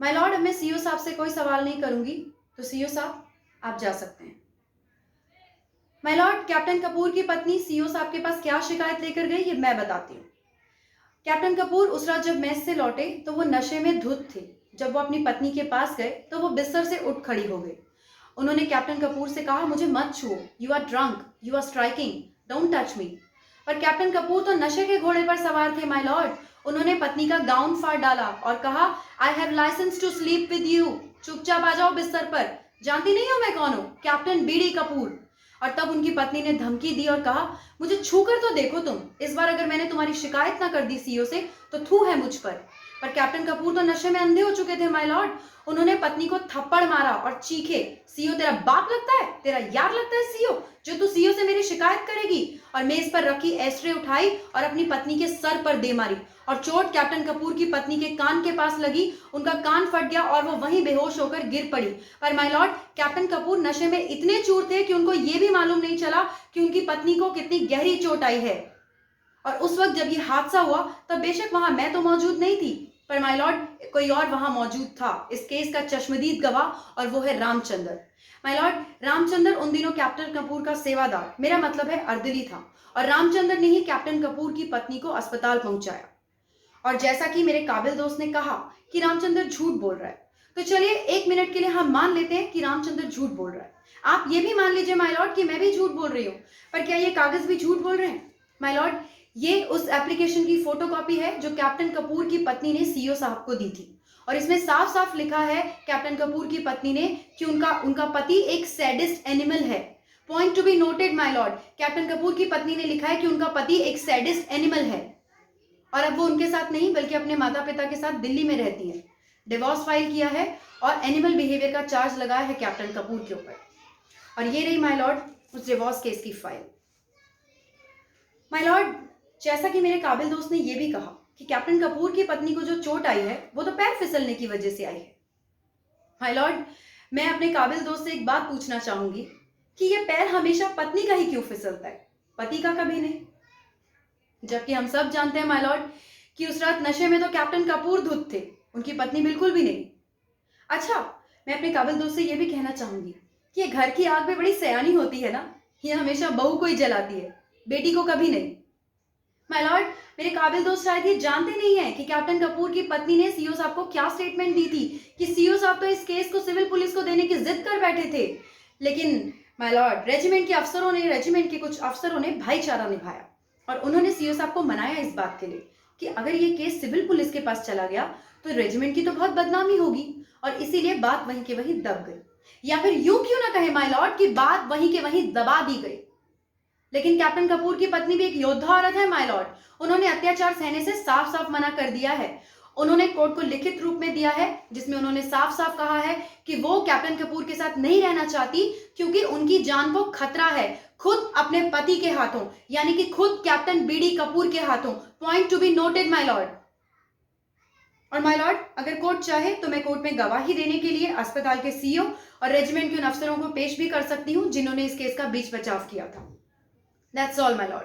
My Lord, अब मैं CEO साहब से कोई सवाल नहीं करूंगी, तो सीईओ साहब आप जा सकते हैं। माय लॉर्ड, कैप्टन कपूर की पत्नी सीईओ साहब के पास क्या शिकायत लेकर गई ये मैं बताती हूँ। कैप्टन कपूर उस रात जब मेस से लौटे तो वो नशे में धुत थे। जब वो अपनी पत्नी के पास गए तो वो बिस्तर से उठ खड़ी हो गई। उन्होंने कैप्टन कपूर से कहा, मुझे मत छुओ, you are drunk, you are striking, don't touch me. पर कैप्टन कपूर तो नशे के घोड़े पर सवार थे माय लॉर्ड। उन्होंने पत्नी का गाउन फाड़ डाला और कहा, I have licence to sleep with you, चुपचाप आ जाओ बिस्तर पर, जानती नहीं हो मैं कौन हूं, कैप्टन बीडी कपूर। और तब उनकी पत्नी ने धमकी दी और कहा, मुझे छू कर तो देखो तुम, इस बार अगर मैंने तुम्हारी शिकायत ना कर दी सीईओ से तो थू है मुझ पर कैप्टन कपूर तो नशे में अंधे हो चुके थे माय लॉर्ड। उन्होंने पत्नी को थप्पड़ मारा और चीखे, सीईओ तेरा बाप लगता है, तेरा यार लगता है सीईओ, जो तू सीईओ से मेरी शिकायत करेगी। और मेज पर रखी एस्ट्रे उठाई और अपनी पत्नी के सर पर दे मारी और चोट कैप्टन कपूर की पत्नी के कान के पास लगी। उनका कान फट गया और वो वहीं बेहोश होकर गिर पड़ी। पर माय लॉर्ड, कैप्टन कपूर नशे में इतने चूर थे कि उनको ये भी मालूम नहीं चला कि उनकी पत्नी को कितनी गहरी चोट आई है। और उस वक्त जब ये हादसा हुआ तब बेशक वहां मैं तो मौजूद नहीं थी, पर माय लॉर्ड कोई और वहां मौजूद था, इस केस का चश्मदीद गवाह, और वो है रामचंद्र। माय लॉर्ड, रामचंद्र उन दिनों कैप्टन कपूर का सेवादार, मेरा मतलब है अर्दली था, और रामचंद्र ने ही कैप्टन कपूर की पत्नी को अस्पताल पहुंचाया। और जैसा कि मेरे काबिल दोस्त ने कहा कि रामचंद्र झूठ बोल रहा है, तो चलिए 1 मिनट के लिए हम मान लेते हैं कि रामचंद्र झूठ बोल रहा है। आप ये भी मान लीजिए माय लॉर्ड कि मैं भी झूठ बोल रही हूँ, पर क्या ये कागज भी झूठ बोल रहे हैं? माय लॉर्ड, ये उस एप्लीकेशन की फोटोकॉपी है जो कैप्टन कपूर की पत्नी ने सीईओ साहब को दी थी, और इसमें साफ साफ लिखा है कैप्टन कपूर की पत्नी ने कि उनका पति एक सैडिस्ट एनिमल है। Point to be noted my Lord, captain Kapoor की पत्नी ने लिखा है कि उनका पति एक सैडिस्ट एनिमल है, और अब वो उनके साथ नहीं बल्कि अपने माता पिता के साथ दिल्ली में रहती है। डिवोर्स फाइल किया है और एनिमल बिहेवियर का चार्ज लगाया है कैप्टन कपूर के ऊपर। और ये रही माय लॉर्ड उस डिवोर्स केस की फाइल। माय लॉर्ड, जैसा कि मेरे काबिल दोस्त ने यह भी कहा कि कैप्टन कपूर की पत्नी को जो चोट आई है वो तो पैर फिसलने की वजह से आई है। माय लॉर्ड, मैं अपने काबिल दोस्त से एक बात पूछना चाहूंगी कि ये पैर हमेशा पत्नी का ही क्यों फिसलता है, पति का कभी नहीं? जबकि हम सब जानते हैं माय लॉर्ड कि उस रात नशे में तो कैप्टन कपूर धुत थे, उनकी पत्नी बिल्कुल भी नहीं। अच्छा, मैं अपने काबिल दोस्त से यह भी कहना चाहूंगी कि ये घर की आग भी बड़ी सयानी होती है ना, ये हमेशा बहू को ही जलाती है, बेटी को कभी नहीं। माय लॉर्ड, मेरे काबिल दोस्त शायद ये जानते नहीं है कि कैप्टन कपूर की पत्नी ने सीईओ साहब को क्या स्टेटमेंट दी थी कि सीईओ साहब तो इस केस को सिविल पुलिस को देने की जिद कर बैठे थे, लेकिन माय लॉर्ड रेजिमेंट के कुछ अफसरों ने भाईचारा निभाया और उन्होंने सीईओ साहब को मनाया इस बात के लिए कि अगर ये केस सिविल पुलिस के पास चला गया तो रेजिमेंट की तो बहुत बदनामी होगी, और इसीलिए बात वहीं के वहीं दब गई, या फिर यूं क्यों ना कहे माय लॉर्ड कि बात वहीं के वहीं दबा दी गई। लेकिन कैप्टन कपूर की पत्नी भी एक योद्धा औरत है माय लॉर्ड, उन्होंने अत्याचार सहने से साफ साफ मना कर दिया है। उन्होंने कोर्ट को लिखित रूप में दिया है जिसमें उन्होंने साफ साफ कहा है कि वो कैप्टन कपूर के साथ नहीं रहना चाहती क्योंकि उनकी जान को खतरा है, खुद अपने पति के हाथों, यानी कि खुद कैप्टन बीडी कपूर के हाथों। Point to be noted my Lord. और माय लॉर्ड, अगर कोर्ट चाहे तो मैं कोर्ट में गवाही देने के लिए अस्पताल के सीईओ और रेजिमेंट के उन अफसरों को पेश भी कर सकती हूं जिन्होंने इस केस का बीच बचाव किया था। That's all, my lord.